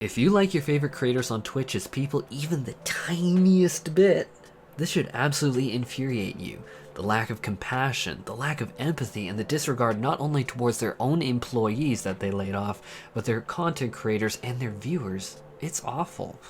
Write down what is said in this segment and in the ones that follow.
If you like your favorite creators on Twitch as people even the tiniest bit, this should absolutely infuriate you. The lack of compassion, the lack of empathy, and the disregard not only towards their own employees that they laid off, but their content creators and their viewers. It's awful.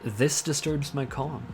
This disturbs my calm.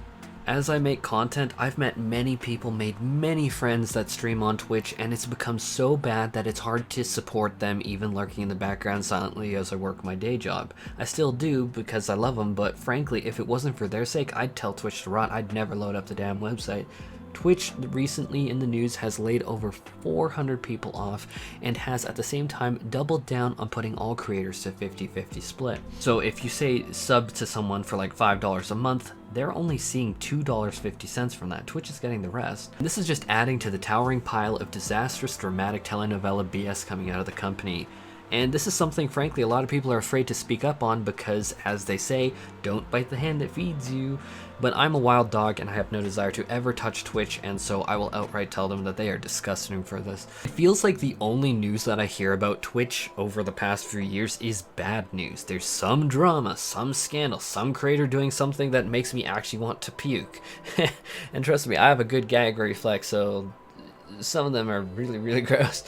As I make content, I've met many people, made many friends that stream on Twitch, and it's become so bad that it's hard to support them even lurking in the background silently as I work my day job. I still do because I love them, but frankly, if it wasn't for their sake, I'd tell Twitch to rot. I'd never load up the damn website. Twitch recently in the news has laid over 400 people off and has at the same time doubled down on putting all creators to 50-50 split. So if you say sub to someone for like $5 a month, they're only seeing $2.50 from that. Twitch is getting the rest. This is just adding to the towering pile of disastrous dramatic telenovela BS coming out of the company. And this is something, frankly, a lot of people are afraid to speak up on because, as they say, don't bite the hand that feeds you. But I'm a wild dog and I have no desire to ever touch Twitch, and so I will outright tell them that they are disgusting for this. It feels like the only news that I hear about Twitch over the past few years is bad news. There's some drama, some scandal, some creator doing something that makes me actually want to puke. And trust me, I have a good gag reflex, so some of them are really gross.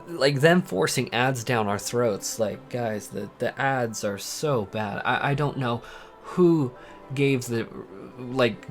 Like them forcing ads down our throats. Like, guys, the ads are so bad. I don't know who gave the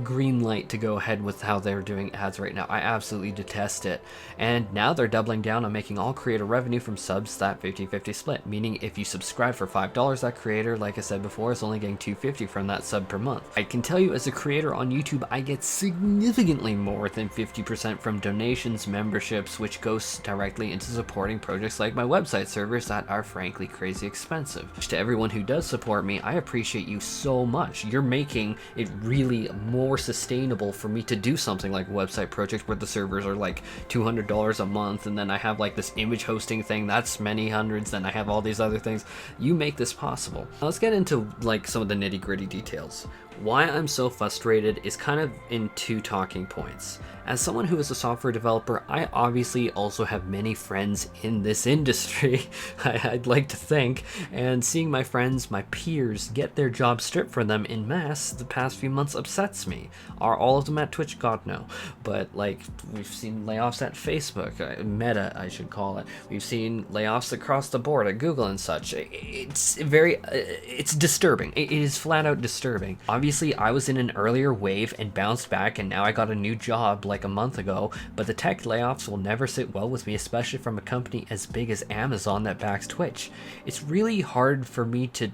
green light to go ahead with how they're doing ads right now. I absolutely detest it. And now they're doubling down on making all creator revenue from subs that 50-50 split, meaning if you subscribe for $5, that creator, like I said before, is only getting $2.50 from that sub per month. I can tell you as a creator on YouTube, I get significantly more than 50% from donations, memberships, which goes directly into supporting projects like my website servers that are frankly crazy expensive. To everyone who does support me, I appreciate you so much. You're making it really more sustainable for me to do something like a website project where the servers are like $200 a month, and then I have like this image hosting thing that's many hundreds, then I have all these other things. You make this possible. Now let's get into like some of the nitty-gritty details. Why I'm so frustrated is kind of in two talking points. As someone who is a software developer, I obviously also have many friends in this industry, I'd like to think, and seeing my friends, my peers, get their jobs stripped from them in mass the past few months upsets me. Are all of them at Twitch? God no. But like, we've seen layoffs at Facebook, Meta I should call it. We've seen layoffs across the board at Google and such. It's it's disturbing. It is flat out disturbing. Obviously, I was in an earlier wave and bounced back, and now I got a new job like a month ago, but the tech layoffs will never sit well with me, especially from a company as big as Amazon that backs Twitch. It's really hard for me to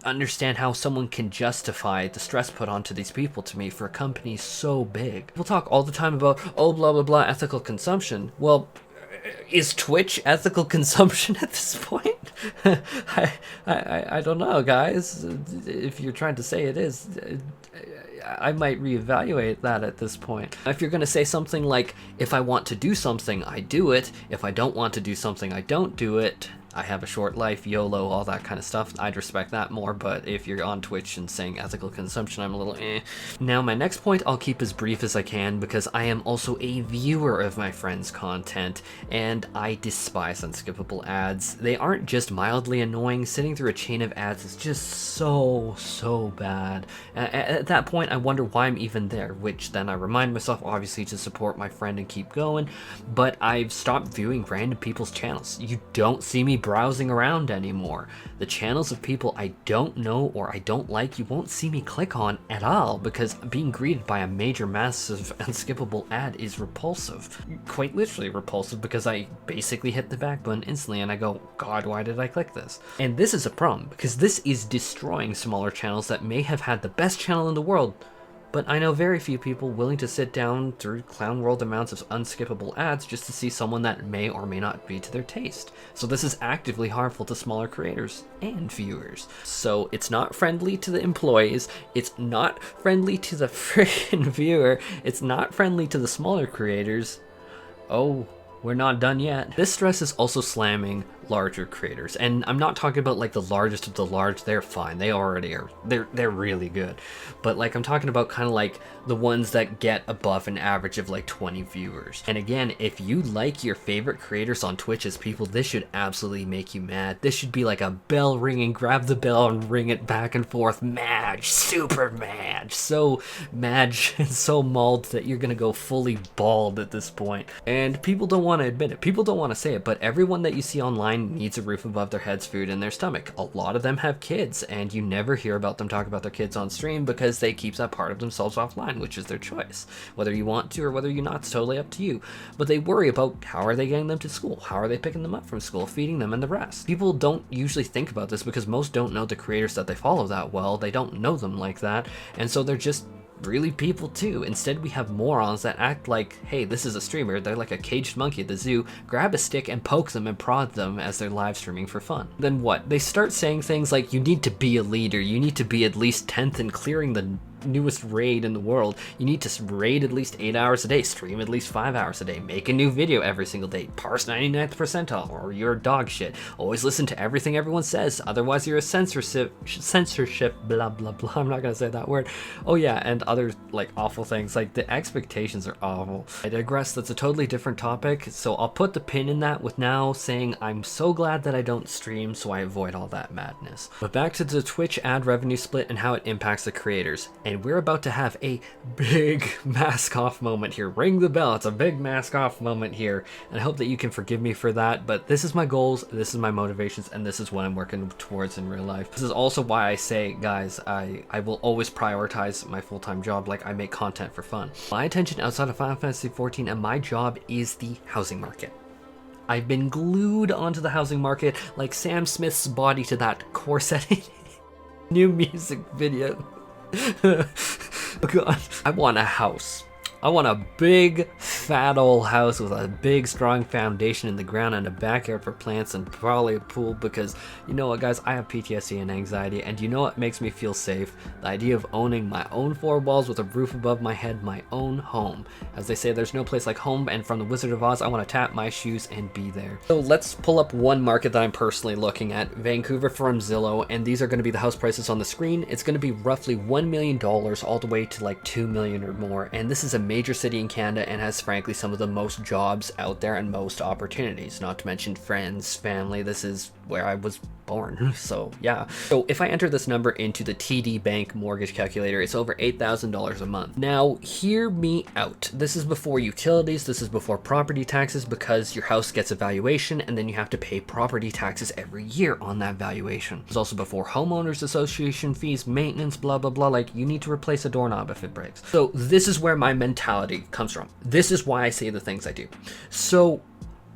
understand how someone can justify the stress put onto these people to me for a company so big. People talk all the time about, oh, blah, blah, blah, ethical consumption. Well, is Twitch ethical consumption at this point? I don't know, guys. If you're trying to say it is, I might reevaluate that at this point. If you're going to say something like, if I want to do something, I do it. If I don't want to do something, I don't do it. I have a short life, YOLO, all that kind of stuff. I'd respect that more, but if you're on Twitch and saying ethical consumption, I'm a little eh. Now, my next point I'll keep as brief as I can because I am also a viewer of my friends' content, and I despise unskippable ads. They aren't just mildly annoying. Sitting through a chain of ads is just so bad. At that point, I wonder why I'm even there, which then I remind myself, obviously, to support my friend and keep going, but I've stopped viewing random people's channels. You don't see me browsing around anymore. The channels of people I don't know or I don't like, you won't see me click on at all because being greeted by a major massive unskippable ad is repulsive. Quite literally repulsive because I basically hit the back button instantly and I go, God, why did I click this? And this is a problem because this is destroying smaller channels that may have had the best channel in the world. But I know very few people willing to sit down through clown world amounts of unskippable ads just to see someone that may or may not be to their taste. So this is actively harmful to smaller creators and viewers. So it's not friendly to the employees, it's not friendly to the freaking viewer, it's not friendly to the smaller creators. Oh, we're not done yet. This stress is also slamming larger creators, and I'm not talking about like the largest of the large. They're fine, they already are, they're really good, but like I'm talking about kind of like the ones that get above an average of like 20 viewers. And again, if you like your favorite creators on Twitch as people, this should absolutely make you mad. This should be like a bell ringing, grab the bell and ring it back and forth, mad, super mad, so mad and so mauled that you're gonna go fully bald at this point. And people don't want to admit it, people don't want to say it, but everyone that you see online needs a roof above their heads, food in their stomach. A lot of them have kids, and you never hear about them talk about their kids on stream because they keep that part of themselves offline, which is their choice. Whether you want to or whether you're not, it's totally up to you. But they worry about how are they getting them to school, how are they picking them up from school, feeding them, and the rest. People don't usually think about this because most don't know the creators that they follow that well. They don't know them like that, and so they're just really people too. Instead, we have morons that act like, hey, this is a streamer, they're like a caged monkey at the zoo, grab a stick and poke them and prod them as they're live streaming for fun. Then what? They start saying things like, you need to be a leader, you need to be at least 10th in clearing the newest raid in the world, you need to raid at least 8 hours a day, stream at least 5 hours a day, make a new video every single day, parse 99th percentile, or you're dog shit, always listen to everything everyone says, otherwise you're a censorship blah blah blah. I'm not gonna say that word. Oh yeah, and other like awful things. Like the expectations are awful. I digress, that's a totally different topic, so I'll put the pin in that with now saying I'm so glad that I don't stream so I avoid all that madness. But back to the Twitch ad revenue split and how it impacts the creators. And we're about to have a big mask off moment here. Ring the bell, it's a big mask off moment here. And I hope that you can forgive me for that, but this is my goals, this is my motivations, and this is what I'm working towards in real life. This is also why I say, guys, I will always prioritize my full-time job. Like, I make content for fun. My attention outside of Final Fantasy XIV and my job is the housing market. I've been glued onto the housing market like Sam Smith's body to that corset new music video. God, I want a house. I want a big, fat old house with a big, strong foundation in the ground and a backyard for plants and probably a pool because, you know what guys, I have PTSD and anxiety, and you know what makes me feel safe? The idea of owning my own four walls with a roof above my head, my own home. As they say, there's no place like home, and from the Wizard of Oz, I want to tap my shoes and be there. So let's pull up one market that I'm personally looking at, Vancouver from Zillow, and these are going to be the house prices on the screen. It's going to be roughly $1 million all the way to like $2 million or more, and this is a major city in Canada and has frankly some of the most jobs out there and most opportunities, not to mention friends, family. This is where I was born, so yeah. So if I enter this number into the TD Bank mortgage calculator, it's over $8,000 a month. Now hear me out, this is before utilities, this is before property taxes, because your house gets a valuation and then you have to pay property taxes every year on that valuation. It's also before homeowners association fees, maintenance, blah blah blah, like you need to replace a doorknob if it breaks. So this is where my mentality comes from. This is why I say the things I do. So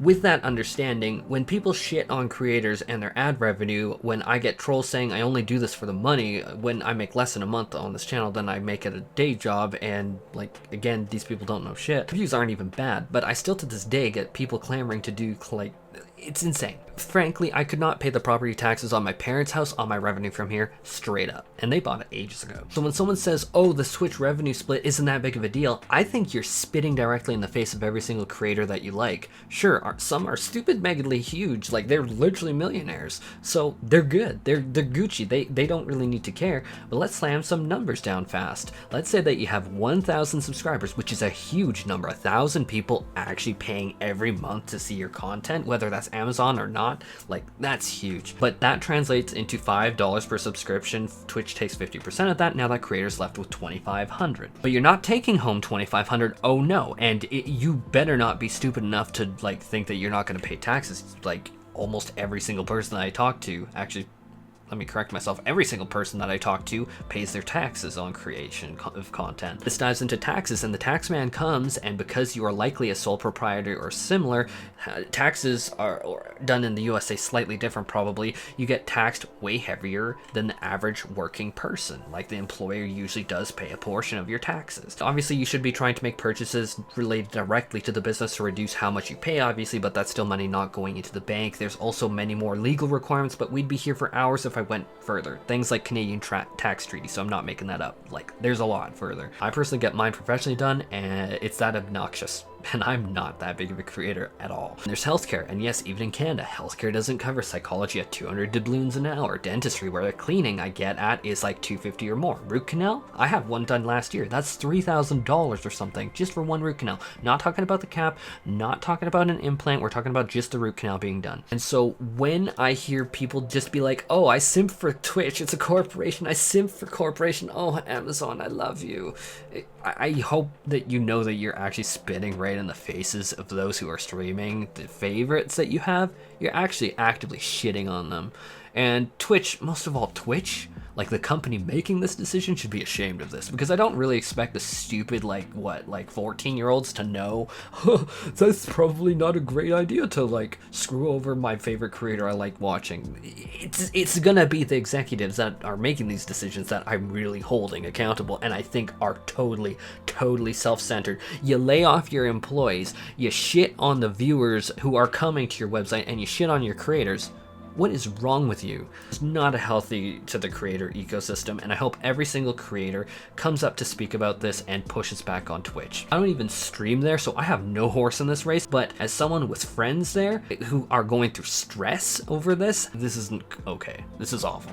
with that understanding, when people shit on creators and their ad revenue, when I get trolls saying I only do this for the money, when I make less than a month on this channel than I make at a day job, and like, again, these people don't know shit. Views aren't even bad, but I still to this day get people clamoring to do, like, it's insane. Frankly, I could not pay the property taxes on my parents' house on my revenue from here, straight up. And they bought it ages ago. So when someone says, oh, the Twitch revenue split isn't that big of a deal, I think you're spitting directly in the face of every single creator that you like. Sure, some are stupid megally huge, like they're literally millionaires. So they're good, they're Gucci, they don't really need to care. But let's slam some numbers down fast. Let's say that you have 1,000 subscribers, which is a huge number, 1,000 people actually paying every month to see your content, whether that's Amazon or not. Like, that's huge. But that translates into $5 per subscription. Twitch takes 50% of that. Now that creator's left with $2,500. But you're not taking home $2,500. Oh no. And you better not be stupid enough to like think that you're not going to pay taxes. Like almost every single person that I talk to, actually, let me correct myself, every single person that I talk to pays their taxes on creation of content. This dives into taxes, and the tax man comes, and because you are likely a sole proprietor or similar, taxes are done in the USA slightly different probably. You get taxed way heavier than the average working person. Like the employer usually does pay a portion of your taxes. Obviously you should be trying to make purchases related directly to the business to reduce how much you pay, obviously, but that's still money not going into the bank. There's also many more legal requirements, but we'd be here for hours if I went further. Things like Canadian tax treaty, so I'm not making that up. Like, there's a lot further. I personally get mine professionally done, and it's that obnoxious. And I'm not that big of a creator at all. And there's healthcare, and yes, even in Canada, healthcare doesn't cover psychology at 200 doubloons an hour. Dentistry, where the cleaning I get at is like 250 or more. Root canal, I had one done last year. That's $3,000 or something just for one root canal. Not talking about the cap, not talking about an implant. We're talking about just the root canal being done. And so when I hear people just be like, oh, I simp for Twitch, it's a corporation, I simp for corporation, oh, Amazon, I love you. I hope that you know that you're actually spitting right in the faces of those who are streaming the favorites that you have. You're actually actively shitting on them. And Twitch, most of all Twitch, like the company making this decision, should be ashamed of this, because I don't really expect the stupid, like 14-year-olds to know, that's probably not a great idea to like screw over my favorite creator I like watching. It's gonna be the executives that are making these decisions that I'm really holding accountable, and I think are totally self-centered. You lay off your employees, you shit on the viewers who are coming to your website, and you shit on your creators. What is wrong with you? It's not healthy to the creator ecosystem, and I hope every single creator comes up to speak about this and pushes back on Twitch. I don't even stream there, so I have no horse in this race, but as someone with friends there who are going through stress over this, this isn't okay. This is awful.